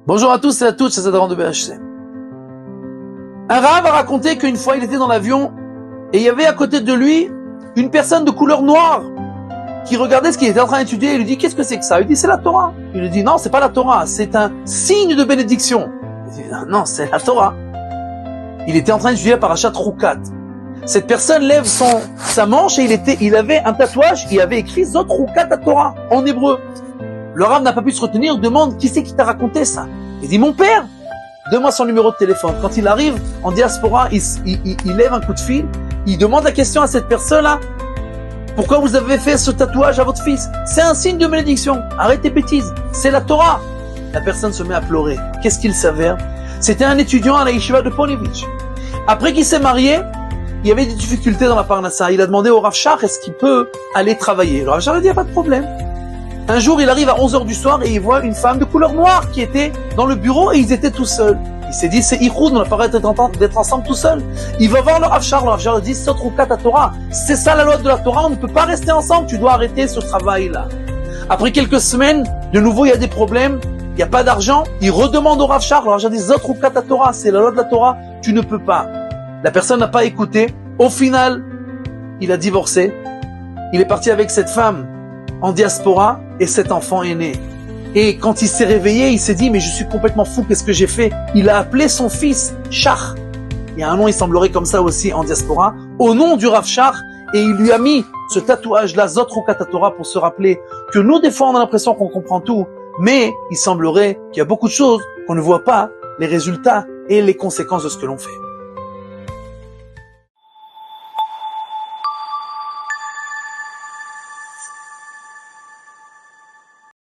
Bonjour à tous et à toutes, c'est Zadran de BHC. Un Rav a raconté qu'une fois il était dans l'avion et il y avait à côté de lui une personne de couleur noire qui regardait ce qu'il était en train d'étudier et lui dit qu'est-ce que c'est que ça? Il dit c'est la Torah. Il lui dit non, c'est pas la Torah, c'est un signe de bénédiction. Il dit non, c'est la Torah. Il était en train d'étudier la parashat Rukat. Cette personne lève sa manche et il avait un tatouage, il avait écrit Zot Rukat à Torah en hébreu. Le Rav n'a pas pu se retenir, demande qui c'est qui t'a raconté ça? Il dit mon père. Donne-moi son numéro de téléphone. Quand il arrive en diaspora, il lève un coup de fil, il demande la question à cette personne-là. Pourquoi vous avez fait ce tatouage à votre fils? C'est un signe de bénédiction. Arrête tes bêtises. C'est la Torah. La personne se met à pleurer. Qu'est-ce qu'il s'avère? C'était un étudiant à la yeshiva de Ponevitch. Après qu'il s'est marié, il y avait des difficultés dans la parnassa. Il a demandé au Rav Shach est-ce qu'il peut aller travailler. Le Rav Shach a dit il n'y a pas de problème. Un jour, il arrive à 11h du soir et il voit une femme de couleur noire qui était dans le bureau et ils étaient tout seuls. Il s'est dit, c'est Ichoud, on n'a pas d'être ensemble tout seul. Il va voir le Rav Shach lui dit, Sot Rukat à Torah. C'est ça la loi de la Torah, on ne peut pas rester ensemble, tu dois arrêter ce travail-là. Après quelques semaines, de nouveau, il y a des problèmes, il n'y a pas d'argent, il redemande au Rav Shach, le Rav Shach dit, Sot Rukat à Torah, c'est la loi de la Torah, tu ne peux pas. La personne n'a pas écouté. Au final, il a divorcé. Il est parti avec cette femme en diaspora et cet enfant est né. Et quand il s'est réveillé, il s'est dit mais je suis complètement fou, qu'est-ce que j'ai fait? Il a appelé son fils Shach. Il y a un nom, il semblerait comme ça aussi en diaspora, au nom du Rav Shach, et il lui a mis ce tatouage-là, Zot Rukat Torah, pour se rappeler que nous, des fois, on a l'impression qu'on comprend tout, mais il semblerait qu'il y a beaucoup de choses qu'on ne voit pas, les résultats et les conséquences de ce que l'on fait.